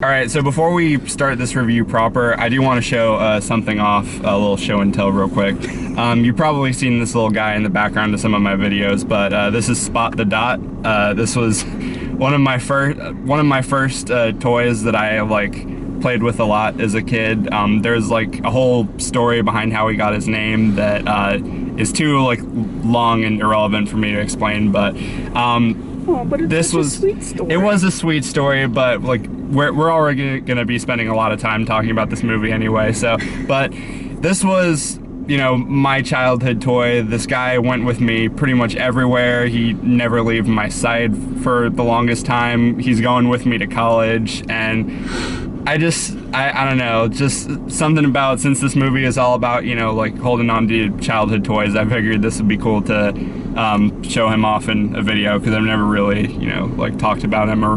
All right, so before we start this review proper, I do want to show something off, a little show and tell real quick. You've probably seen this little guy in the background of some of my videos, but this is Spot the Dot. This was one of my first toys that I played with a lot as a kid. There's like a whole story behind how he got his name that is too long and irrelevant for me to explain, but but it's a sweet story. It was a sweet story, but we're already gonna be spending a lot of time talking about this movie anyway. So, but this was, my childhood toy. This guy went with me pretty much everywhere. He never leave my side for the longest time. He's going with me to college, and I don't know, just something about, since this movie is all about, holding on to childhood toys, I figured this would be cool to show him off in a video, because I've never really, talked about him or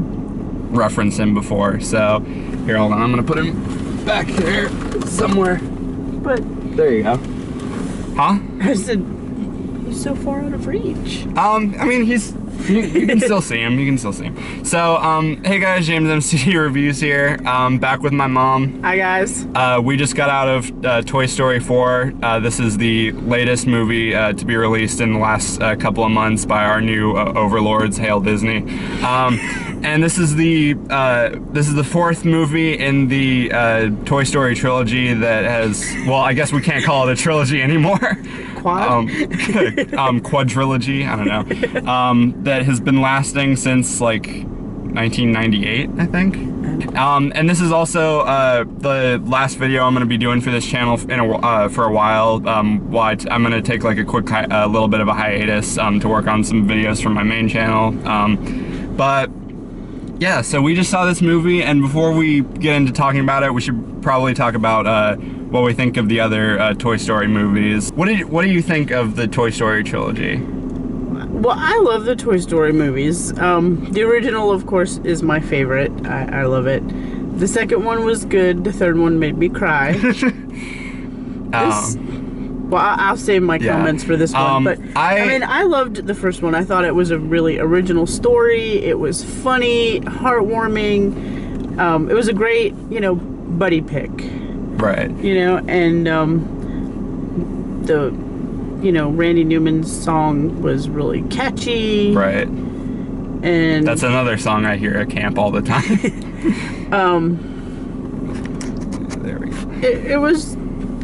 referenced him before. So, here, hold on, I'm gonna put him back there somewhere. But there you go. Huh? I said, he's so far out of reach. I mean, you can still see him. You can still see him. So, hey guys, JamesMCD Reviews here. Back with my mom. Hi guys. We just got out of Toy Story 4. This is the latest movie to be released in the last couple of months by our new overlords, Hail Disney. And this is the fourth movie in the Toy Story trilogy that has, well, I guess we can't call it a trilogy anymore. Quadrilogy, I don't know. That has been lasting since 1998, I think. And this is also the last video I'm going to be doing for this channel for a while. I'm going to take a quick little bit of a hiatus to work on some videos from my main channel. But yeah, so we just saw this movie, and before we get into talking about it, we should probably talk about what we think of the other Toy Story movies. What do you think of the Toy Story trilogy? Well, I love the Toy Story movies. The original, of course, is my favorite. I love it. The second one was good. The third one made me cry. I'll save my comments for this one, but I mean, I loved the first one. I thought it was a really original story. It was funny, heartwarming. It was a great, buddy pick. Right. And the, Randy Newman's song was really catchy. Right. And that's another song I hear at camp all the time. There we go.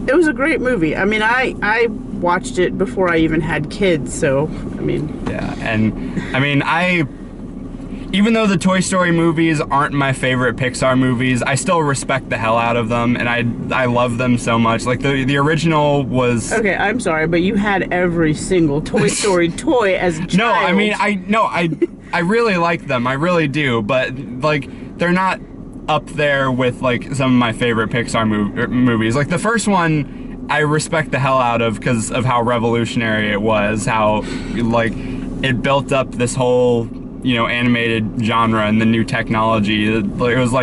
It was a great movie. I mean, I watched it before I even had kids, so, I mean... Yeah, and, I mean, even though the Toy Story movies aren't my favorite Pixar movies, I still respect the hell out of them, and I love them so much. The original was... Okay, I'm sorry, but you had every single Toy Story toy as a child. No, I mean, I really like them, I really do, but, they're not up there with some of my favorite Pixar movies. The first one I respect the hell out of because of how revolutionary it was, how it built up this whole animated genre and the new technology. It was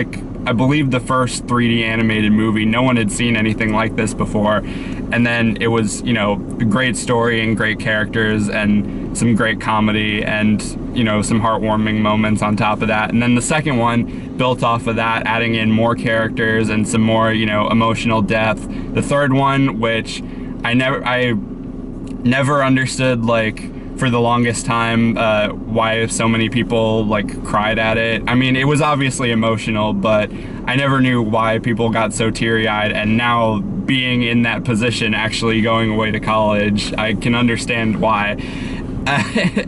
I believe the first 3D animated movie. No one had seen anything like this before, and then it was a great story and great characters and some great comedy and some heartwarming moments on top of that. And then the second one built off of that, adding in more characters and some more emotional depth. The third one, which I never understood for the longest time why so many people cried at it. I mean, it was obviously emotional, but I never knew why people got so teary-eyed, and now being in that position, actually going away to college, I can understand why.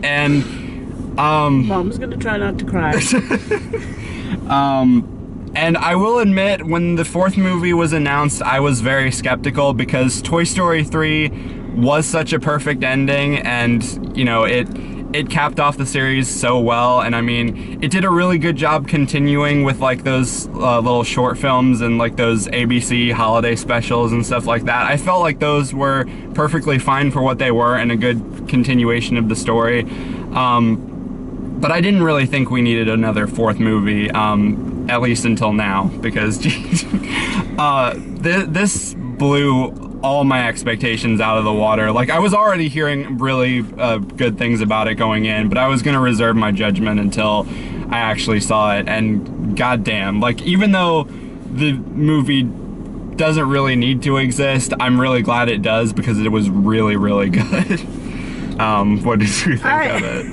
And Mom's gonna try not to cry. And I will admit, when the fourth movie was announced, I was very skeptical, because Toy Story 3 was such a perfect ending, and it capped off the series so well. And I mean, it did a really good job continuing with those little short films and those ABC holiday specials and stuff like that. I felt like those were perfectly fine for what they were and a good continuation of the story. But I didn't really think we needed another fourth movie, at least until now, because this blew all my expectations out of the water. I was already hearing really good things about it going in, but I was gonna reserve my judgment until I actually saw it, and goddamn, like, even though the movie doesn't really need to exist, I'm really glad it does, because it was really, really good. What did you think of it?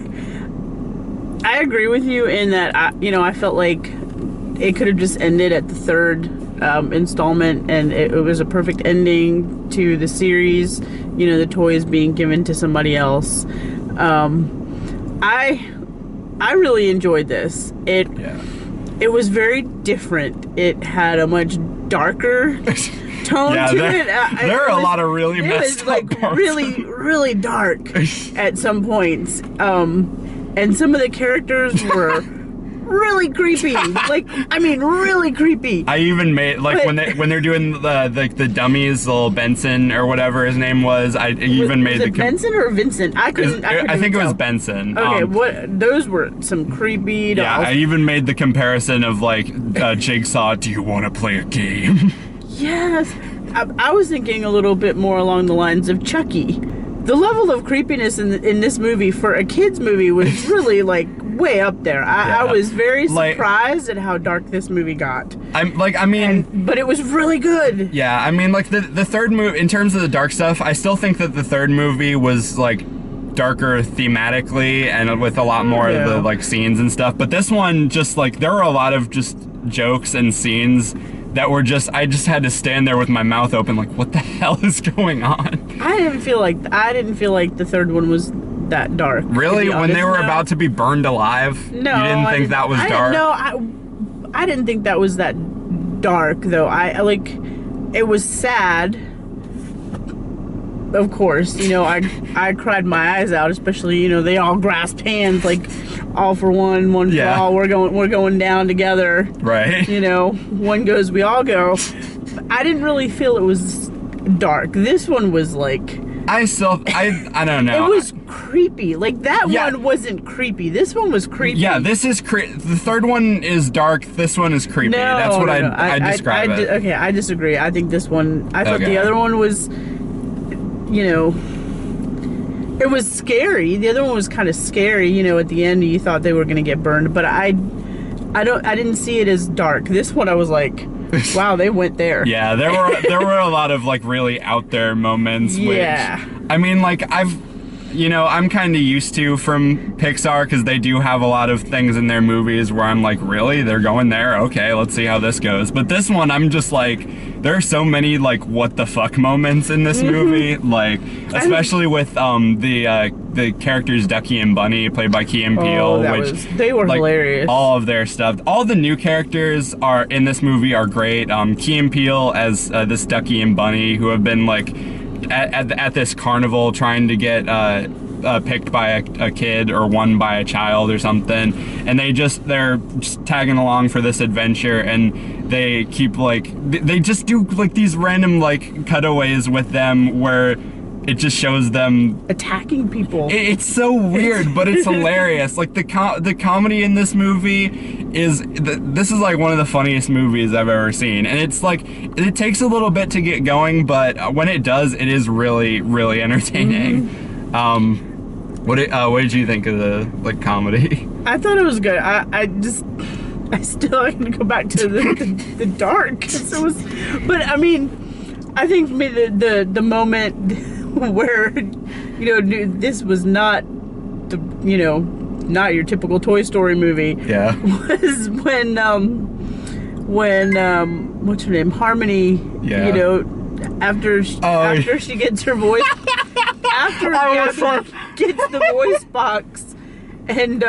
I agree with you in that, I felt like it could have just ended at the third installment, and it was a perfect ending to the series. The toys being given to somebody else. I really enjoyed this. It was very different. It had a much darker tone to it. There are a lot of really messed up parts. It was like really, really dark at some points. And some of the characters were really creepy. Really creepy. I even made, like, when they're doing the dummies, little Benson or whatever his name was, I even made the... Benson or Vincent? I think it was Benson. Okay, those were some creepy dolls. Yeah, I even made the comparison of, like, Jigsaw, do you want to play a game? Yes. I was thinking a little bit more along the lines of Chucky. The level of creepiness in this movie for a kid's movie was really, like, way up there. I was very surprised at how dark this movie got. But it was really good. Yeah, I mean, like, the third movie, in terms of the dark stuff, I still think that the third movie was, like, darker thematically and with a lot more of the, like, scenes and stuff. But this one, just, like, there were a lot of just jokes and scenes that were just, I just had to stand there with my mouth open, like, what the hell is going on? I didn't feel like the third one was that dark. Really? When they were about to be burned alive? No. You didn't think that was dark? No, I didn't think that was that dark, though. It was sad. Of course, I cried my eyes out, especially, they all grasped hands, like, all for one for all, we're going down together. Right. One goes, we all go. I didn't really feel it was dark. This one was like... I don't know. It was creepy. Like, that one wasn't creepy. This one was creepy. Yeah, this is the third one is dark. This one is creepy. That's what I describe it. Okay, I disagree. I think this one... I thought the other one was... it was scary. The other one was kind of scary. At the end, you thought they were going to get burned. But I didn't see it as dark. This one, I was like... Wow, they went there. Yeah, there were a lot of, like, really out there moments. Yeah. Which, I mean, like, I'm kind of used to from Pixar, because they do have a lot of things in their movies where I'm like, really? They're going there? Okay, let's see how this goes. But this one, I'm just like, there are so many, like, what the fuck moments in this movie. Like, especially with the characters Ducky and Bunny, played by Key and Peele, they were hilarious. All of their stuff. All the new characters are in this movie are great. Key and Peele as this Ducky and Bunny, who have been, like, at this carnival trying to get picked by a kid or won by a child or something, and they're just tagging along for this adventure, and they keep, like, they just do, like, these random, like, cutaways with them where it just shows them attacking people. It's so weird, but it's hilarious. Like, the comedy in this movie this is like one of the funniest movies I've ever seen, and it's like, it takes a little bit to get going, but when it does, it is really, really entertaining. What did you think of the, like, comedy? I thought it was good. I still have to go back to the dark. But I mean, I think the moment where, this was not not your typical Toy Story movie. Yeah. Was when what's her name, Harmony. Yeah. After she gets her voice, after gets the voice box, and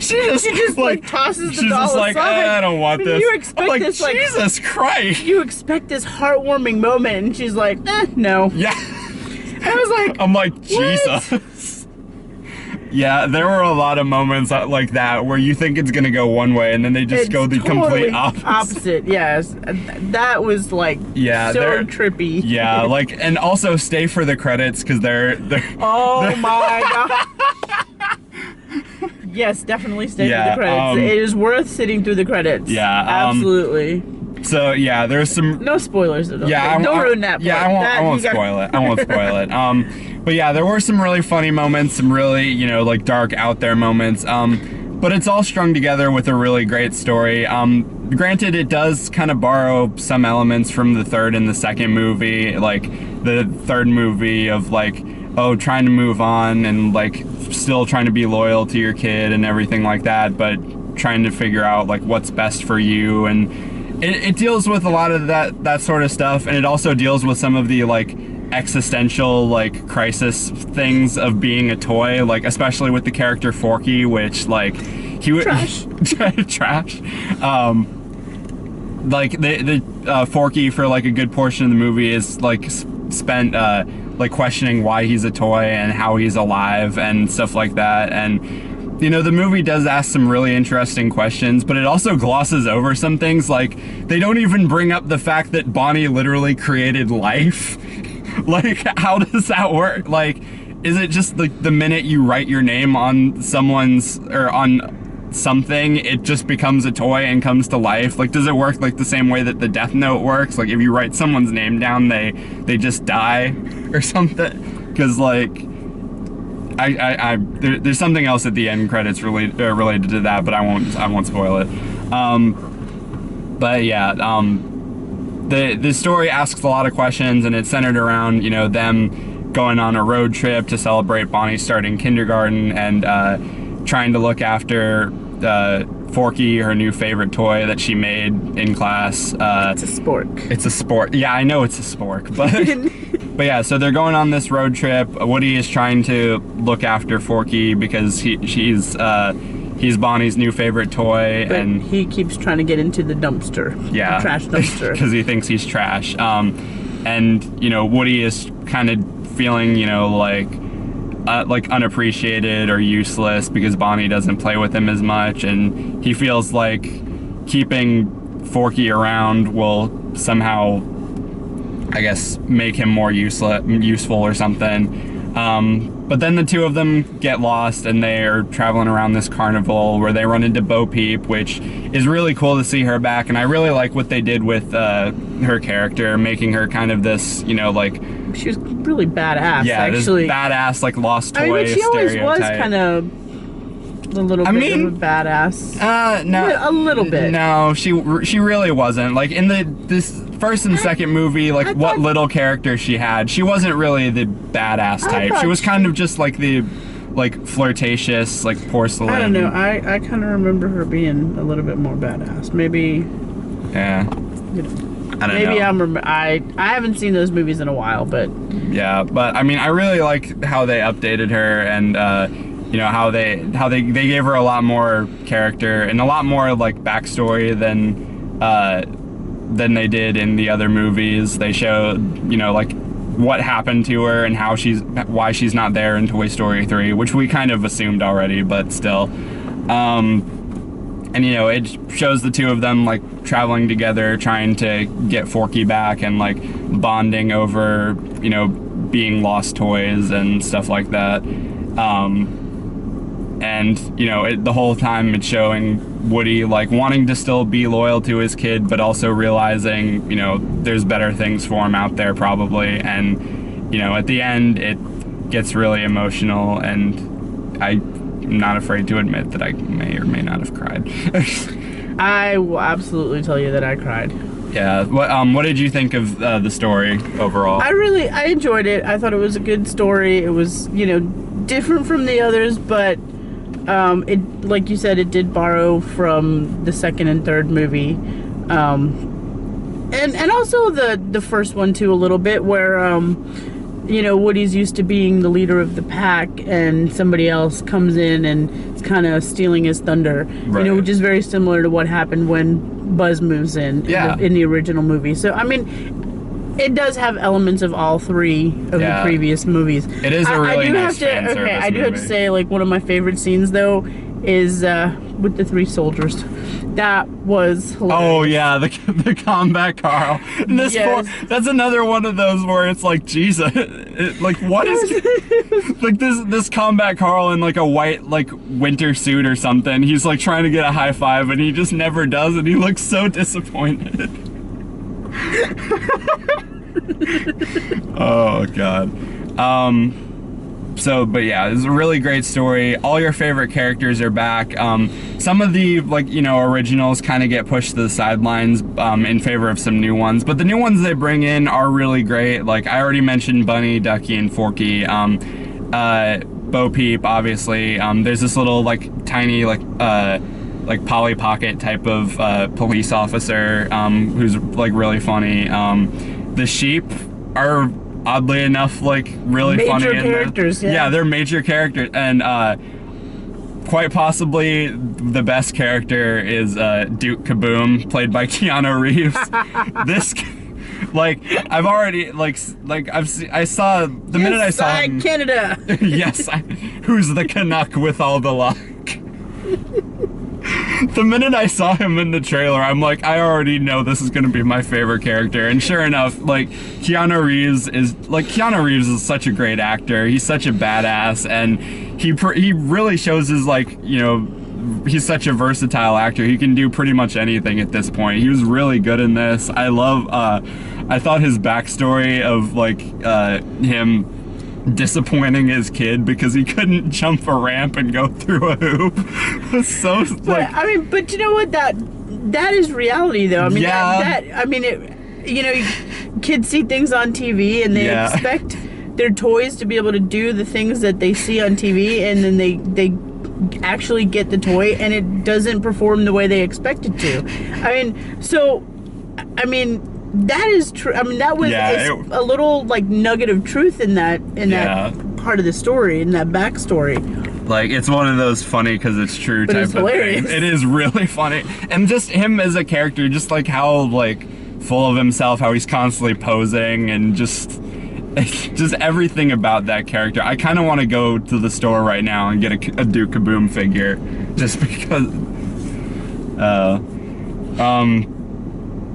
she just like tosses the doll aside. She's just like, I don't want this. You expect this, like, Jesus Christ. You expect this heartwarming moment, and she's like, no. Yeah. And I was like, I'm like, Jesus. Yeah, there were a lot of moments like that where you think it's gonna go one way, and then they just go the complete opposite. Yes, that was like so trippy. Yeah, like, and also stay for the credits, because they're oh my god. Yes, definitely stay through the credits. It is worth sitting through the credits. Yeah, absolutely. So yeah, there's some no spoilers at all. Yeah, don't ruin that part. Yeah, I won't spoil it. I won't spoil it. But yeah, there were some really funny moments, some really, like, dark out there moments. but it's all strung together with a really great story. Granted, it does kind of borrow some elements from the third and the second movie, like the third movie of like, oh, trying to move on and like still trying to be loyal to your kid and everything like that, but trying to figure out like what's best for you. And it deals with a lot of that sort of stuff, and it also deals with some of the like existential like crisis things of being a toy, like especially with the character Forky, which like he would trash. Like the Forky for like a good portion of the movie is like spent like questioning why he's a toy and how he's alive and stuff like that. And you know, the movie does ask some really interesting questions, but it also glosses over some things. Like they don't even bring up the fact that Bonnie literally created life. Like, how does that work? Like, is it just like the minute you write your name on someone's or on something, it just becomes a toy and comes to life? Like, does it work like the same way that the Death Note works? Like, if you write someone's name down, they just die or something? Because like, there's something else at the end credits related to that, but I won't spoil it. But yeah. The story asks a lot of questions, and it's centered around, you know, them going on a road trip to celebrate Bonnie starting kindergarten and trying to look after Forky, her new favorite toy that she made in class. It's a spork. It's a sport. Yeah, I know it's a spork, but but yeah, so they're going on this road trip. Woody is trying to look after Forky because he's Bonnie's new favorite toy, but and he keeps trying to get into the dumpster. Yeah, the trash dumpster, because he thinks he's trash. And you know, Woody is kind of feeling, you know, like unappreciated or useless because Bonnie doesn't play with him as much, and he feels like keeping Forky around will somehow, I guess, make him more useful or something. But then the two of them get lost, and they're traveling around this carnival where they run into Bo Peep, which is really cool to see her back. And I really like what they did with her character, making her kind of this, you know, like, she was really badass. Yeah, actually, this badass like lost toy. I mean, but she always was stereotype. kind of a little bit of a badass. No, a little bit. No, she really wasn't. Like in this first and second movie, like what little character she had, she wasn't really the badass type. She was kind of just like the flirtatious, like porcelain. I don't know. I kind of remember her being a little bit more badass. Maybe. Yeah. You know, I don't know. I haven't seen those movies in a while, but. Yeah, but I mean, I really like how they updated her, and you know, how they gave her a lot more character and a lot more like backstory than they did in the other movies. They showed, you know, like what happened to her and why she's not there in Toy Story 3, which we kind of assumed already, but still. And you know, it shows the two of them like traveling together, trying to get Forky back and like bonding over, you know, being lost toys and stuff like that. And you know, the whole time it's showing Woody like wanting to still be loyal to his kid, but also realizing, you know, there's better things for him out there probably. And you know, at the end it gets really emotional, and I'm not afraid to admit that I may or may not have cried. I will absolutely tell you that I cried. Yeah. What did you think of the story overall? I enjoyed it. I thought it was a good story. It was, you know, different from the others, but it, like you said, it did borrow from the second and third movie, and also the first one too, a little bit, where you know, Woody's used to being the leader of the pack, and somebody else comes in and is kind of stealing his thunder. Right. You know, which is very similar to what happened when Buzz moves in the original movie. So I mean, it does have elements of all three of the previous movies. It is a really nice fan service movie. I do have to say, like, one of my favorite scenes though is with the three soldiers. That was hilarious. Oh yeah, the combat Carl. And that's another one of those where it's like, Jesus, like what is like this combat Carl in like a white like winter suit or something. He's like trying to get a high five and he just never does, and he looks so disappointed. Oh God. But yeah, it's a really great story. All your favorite characters are back. Some of the, like, you know, originals kind of get pushed to the sidelines in favor of some new ones, but the new ones they bring in are really great. Like, I already mentioned Bunny, Ducky, and Forky. Bo Peep, obviously. There's this little, like, tiny, like Polly Pocket type of police officer who's, like, really funny. The sheep are, oddly enough, like, really funny. Major characters, yeah. Yeah, they're major characters, and quite possibly the best character is Duke Kaboom, played by Keanu Reeves. This, like, I've already, I saw, the minute I saw him... Canada! Yes, who's the Canuck with all the luck? The minute I saw him in the trailer, I'm like, I already know this is gonna be my favorite character. And sure enough, like, Keanu Reeves is such a great actor. He's such a badass, and he really shows his, like, you know, he's such a versatile actor. He can do pretty much anything at this point. He was really good in this. I thought his backstory of, like, him disappointing his kid because he couldn't jump a ramp and go through a hoop was so, like... But you know what, that is reality, though. I mean, yeah. You know, kids see things on TV and they expect their toys to be able to do the things that they see on TV, and then they actually get the toy and it doesn't perform the way they expect it to. That is true. I mean, that was a little, like, nugget of truth in that part of the story, in that backstory. Like, it's one of those funny because it's true type of things. It is really funny. And just him as a character, just, like, how, like, full of himself, how he's constantly posing, and just everything about that character. I kind of want to go to the store right now and get a Duke Kaboom figure, just because...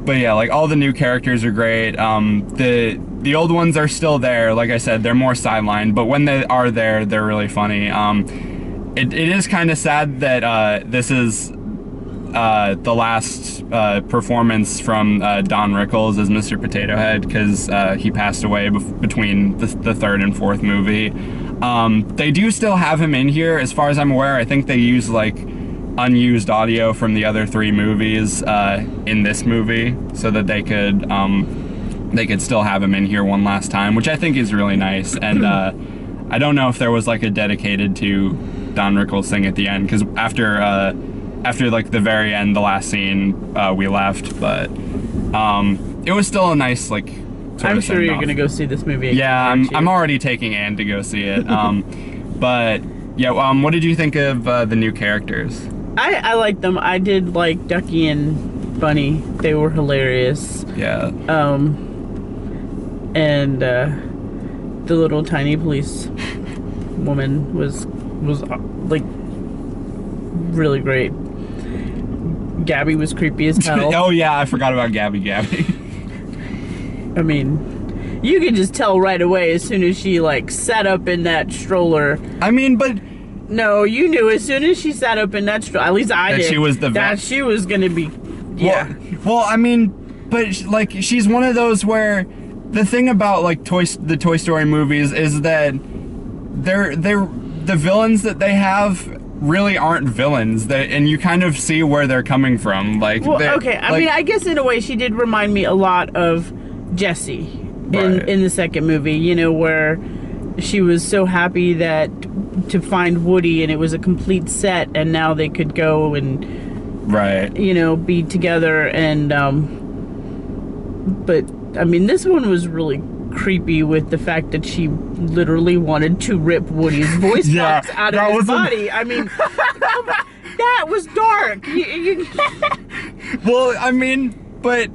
But yeah, like, all the new characters are great. The old ones are still there. Like I said, they're more sidelined, but when they are there, they're really funny. It is kind of sad that this is the last performance from Don Rickles as Mr. Potato Head, because he passed away between the third and fourth movie. They do still have him in here, as far as I'm aware. I think they use, like, unused audio from the other three movies in this movie, so that they could still have him in here one last time, which I think is really nice. And I don't know if there was, like, a dedicated to Don Rickles thing at the end, because after like the very end, the last scene, we left, but it was still a nice, like, I'm sure you're gonna go see this movie again. Yeah, I'm already taking Anne to go see it. But yeah, what did you think of the new characters? I liked them. I did like Ducky and Bunny. They were hilarious. Yeah. And the little tiny police woman was like really great. Gabby was creepy as hell. Oh yeah, I forgot about Gabby. I mean, you could just tell right away as soon as she, like, sat up in that stroller. I mean, but... No, you knew as soon as she sat up in that stroller, at least I did, that she was gonna be... Yeah. Well, I mean, but, like, she's one of those where... The thing about, like, the Toy Story movies is that the villains that they have really aren't villains, and you kind of see where they're coming from. Like, well, okay, I mean, I guess in a way she did remind me a lot of Jessie in the second movie, you know, where she was so happy to find Woody, and it was a complete set, and now they could go and you know, be together. And but I mean, this one was really creepy with the fact that she literally wanted to rip Woody's voice box out of his body. I mean, that was dark. Well, I mean, but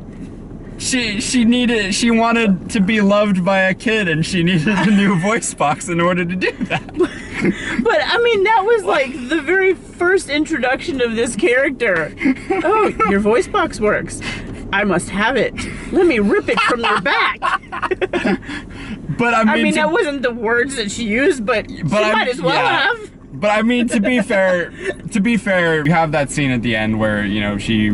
she wanted to be loved by a kid, and she needed a new voice box in order to do that. But I mean, that was like the very first introduction of this character. Oh, your voice box works. I must have it. Let me rip it from your back. But I mean, that wasn't the words that she used, but she might as well have. But I mean, to be fair, you have that scene at the end where, you know, she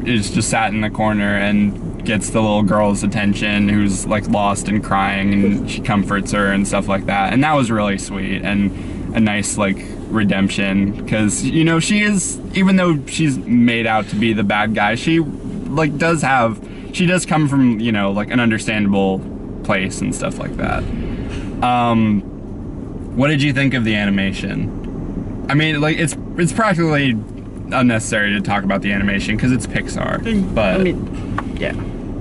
is just sat in the corner and gets the little girl's attention who's like lost and crying, and she comforts her and stuff like that. And that was really sweet and a nice like redemption, because you know, she is, even though she's made out to be the bad guy, she like does come from, you know, like an understandable place and stuff like that. What did you think of the animation? I mean, like, it's practically unnecessary to talk about the animation because it's Pixar, but I mean, yeah.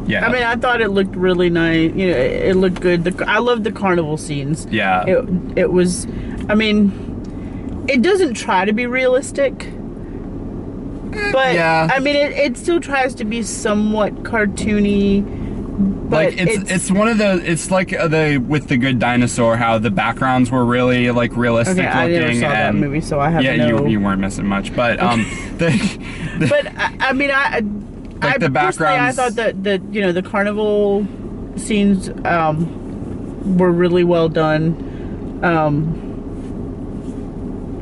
Yeah. I mean, I thought it looked really nice. You know, it looked good. I love the carnival scenes. Yeah. It was, I mean, it doesn't try to be realistic, but yeah. I mean, it still tries to be somewhat cartoony. But like it's one of the, it's like with The Good Dinosaur, how the backgrounds were really like realistic looking. I never saw that movie, so I have you weren't missing much, but but I mean, like the backgrounds, I thought that you know, the carnival scenes were really well done.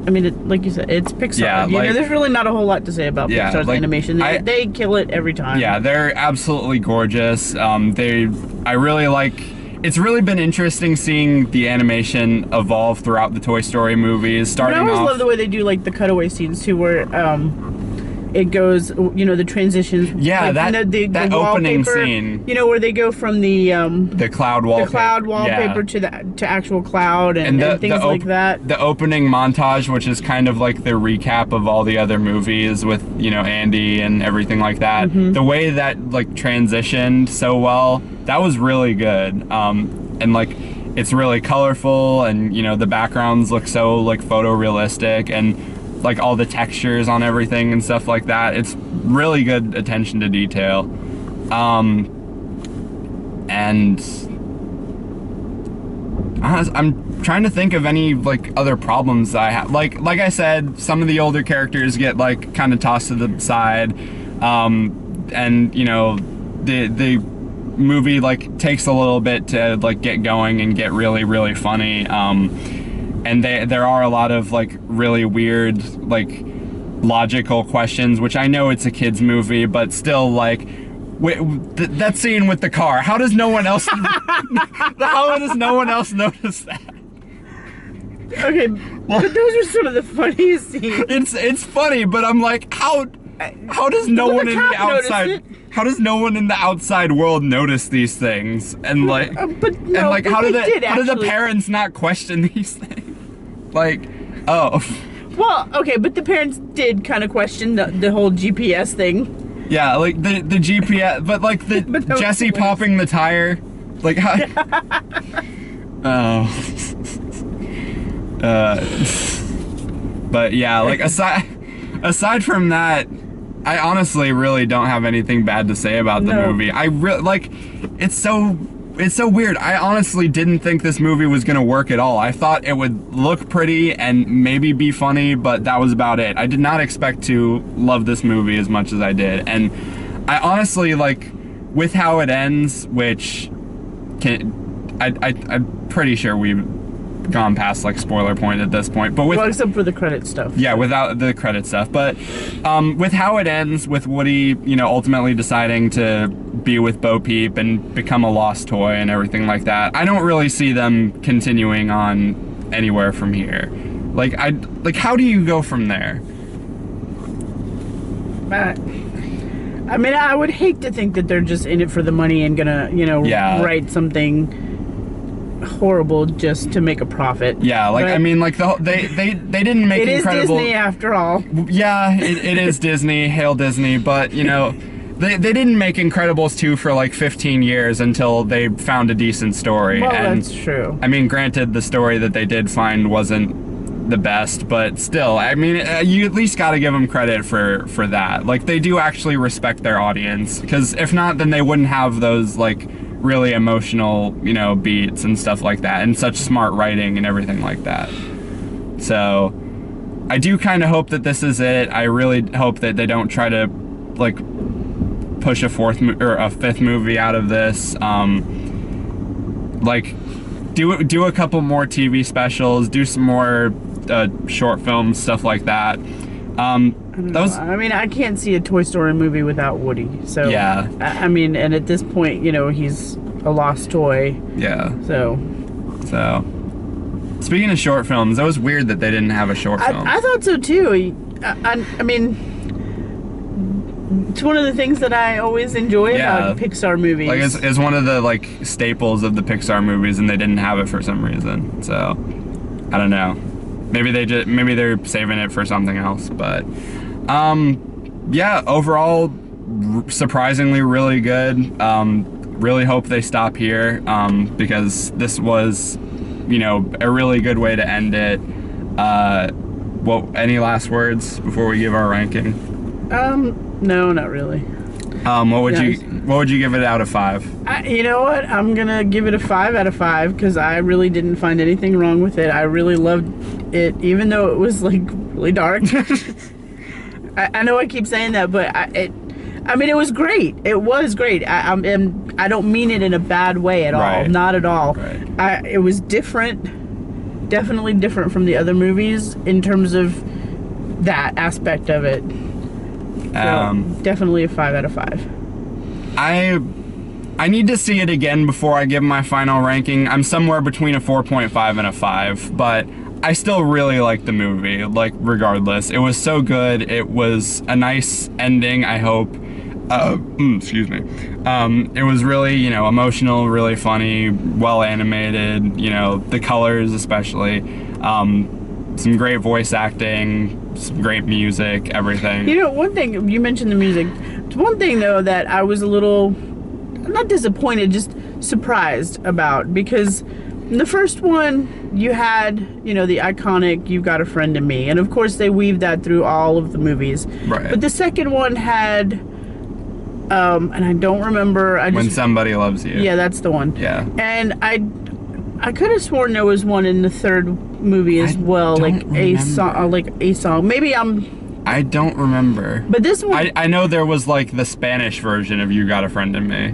I mean, like you said, it's Pixar. Yeah, you know, there's really not a whole lot to say about Pixar's animation. They kill it every time. Yeah, they're absolutely gorgeous. I really like. It's really been interesting seeing the animation evolve throughout the Toy Story movies. Starting off, I always love the way they do like the cutaway scenes too, where it goes, you know, the transitions. Yeah, like, that the opening wallpaper, scene. You know, where they go from the cloud wallpaper. The cloud wallpaper to actual cloud and things like that. The opening montage, which is kind of like the recap of all the other movies with, you know, Andy and everything like that. Mm-hmm. The way that like transitioned so well, that was really good. And like, it's really colorful, and you know, the backgrounds look so like photorealistic, and like all the textures on everything and stuff like that. It's really good attention to detail. And I'm trying to think of any like other problems that I have. Like I said, some of the older characters get like kind of tossed to the side. And you know, the movie like takes a little bit to like get going and get really, really funny. And there are a lot of like really weird, like logical questions, which I know it's a kid's movie, but still, like, that scene with the car. How does no one else? How does no one else notice that? Okay, but those are some of the funniest scenes. It's funny, but I'm like, how does no one in the outside? How does no one in the outside world notice these things? And like, how do the parents not question these things? Like, oh. Well, okay, but the parents did kind of question the whole GPS thing. Yeah, like the GPS, but like the Jesse popping the tire, like how? Oh. But yeah, like aside from that, I honestly really don't have anything bad to say about the movie. I really like, it's so weird. I honestly didn't think this movie was gonna work at all. I thought it would look pretty and maybe be funny, but that was about it. I did not expect to love this movie as much as I did. And I honestly, like, with how it ends, which I'm pretty sure we've gone past like spoiler point at this point, but well, except for the credit stuff. Yeah, without the credit stuff, but with how it ends, with Woody, you know, ultimately deciding to be with Bo Peep and become a lost toy and everything like that, I don't really see them continuing on anywhere from here. Like, how do you go from there? I mean, I would hate to think that they're just in it for the money and gonna, you know, write something horrible just to make a profit. Yeah, like, I mean, like, they didn't make incredible. It is Disney after all. Yeah, it is Disney. Hail Disney. But you know, they didn't make Incredibles 2 for like 15 years until they found a decent story. Well, and that's true. I mean, granted, the story that they did find wasn't the best, but still, I mean, you at least got to give them credit for that. Like, they do actually respect their audience, because if not, then they wouldn't have those like really emotional, you know, beats and stuff like that, and such smart writing and everything like that. So I do kind of hope that this is it. I really hope that they don't try to like push a fifth movie out of this. Like, do a couple more TV specials, do some more short films, stuff like that. I mean, I can't see a Toy Story movie without Woody. So yeah. I mean, and at this point, you know, he's a lost toy. Yeah. So. Speaking of short films, that was weird that they didn't have a short film. I thought so too. I mean, it's one of the things that I always enjoy about Pixar movies. Like it's one of the like staples of the Pixar movies, and they didn't have it for some reason. So I don't know. Maybe they're saving it for something else. But yeah, overall, surprisingly really good. Really hope they stop here because this was, you know, a really good way to end it. Any last words before we give our ranking? No, not really. What would you give it out of 5? You know what? I'm gonna give it a 5 out of 5 because I really didn't find anything wrong with it. I really loved it, even though it was like really dark. I know I keep saying that, but I mean, it was great. It was great. I don't mean it in a bad way at all. Not at all. Right. It was different. Definitely different from the other movies in terms of that aspect of it. So, definitely a 5 out of 5. I need to see it again before I give my final ranking. I'm somewhere between a 4.5 and a 5, but I still really like the movie, like, regardless. It was so good. It was a nice ending, I hope. Excuse me. It was really, you know, emotional, really funny, well animated, you know, the colors especially. Some great voice acting, some great music, everything. You know, one thing, you mentioned the music. One thing, though, that I was a little, not disappointed, just surprised about, because in the first one, you had, you know, the iconic "You've Got a Friend in Me," and of course they weaved that through all of the movies. Right. But the second one had, and I don't remember. When Somebody Loves You. Yeah, that's the one. Yeah. And I could have sworn there was one in the third movie as well, like a song. Maybe I don't remember. But this one, I know there was like the Spanish version of "You Got a Friend in Me,"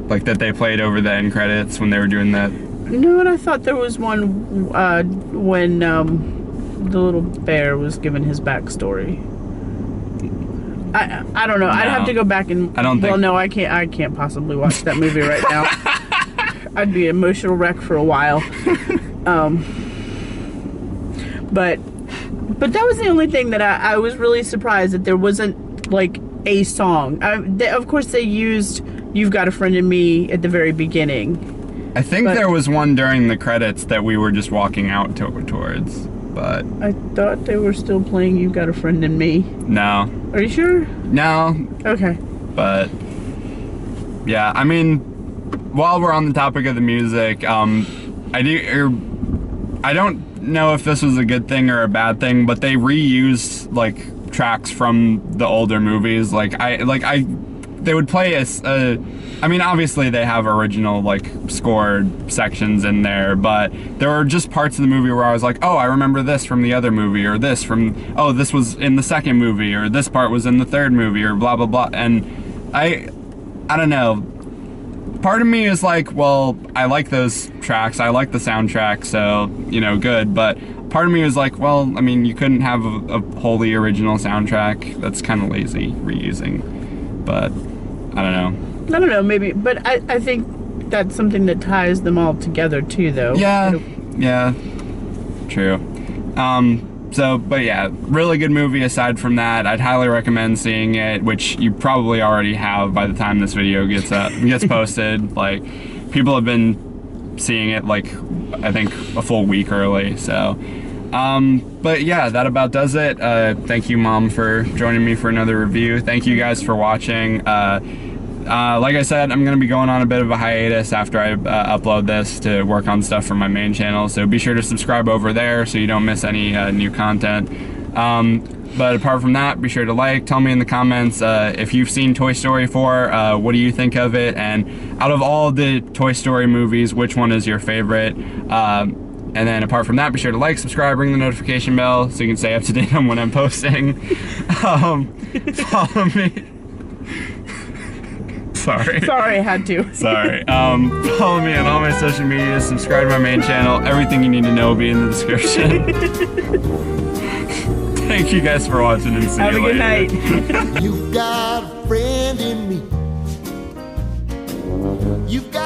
like that they played over the end credits when they were doing that. No, and I thought there was one when the little bear was given his backstory. I don't know. No. I'd have to go back and. I don't think. Well, no, I can't possibly watch that movie right now. I'd be an emotional wreck for a while. But that was the only thing that I was really surprised that there wasn't like a song. Of course, they used "You've Got a Friend in Me" at the very beginning. I think there was one during the credits that we were just walking out towards, but I thought they were still playing "You've Got a Friend in Me." No. Are you sure? No. Okay. But yeah, I mean, while we're on the topic of the music, I don't know if this was a good thing or a bad thing, but they reused like tracks from the older movies. They would play I mean, obviously they have original like scored sections in there, but there were just parts of the movie where I was like, oh, I remember this from the other movie, or this was in the second movie, or this part was in the third movie, or blah blah blah. And I don't know. Part of me is like, well, I like those tracks, I like the soundtrack, so, you know, good. But part of me is like, well, I mean, you couldn't have a wholly original soundtrack. That's kind of lazy reusing. But I don't know, maybe, but I think that's something that ties them all together too, though. Yeah, true. But yeah, really good movie aside from that. I'd highly recommend seeing it, which you probably already have by the time this video gets posted. Like, people have been seeing it, like, I think a full week early, so. But yeah, that about does it. Thank you, Mom, for joining me for another review. Thank you guys for watching. Like I said, I'm going to be going on a bit of a hiatus after I upload this to work on stuff for my main channel, so be sure to subscribe over there so you don't miss any new content. But apart from that, be sure to tell me in the comments if you've seen Toy Story 4, what do you think of it, and out of all the Toy Story movies, which one is your favorite? And then apart from that, be sure to subscribe, ring the notification bell so you can stay up to date on when I'm posting. Follow me. Sorry, I had to. Sorry. Follow me on all my social media, subscribe to my main channel. Everything you need to know will be in the description. Thank you guys for watching and see Have a you good later. night. You've got a friend in me. You've got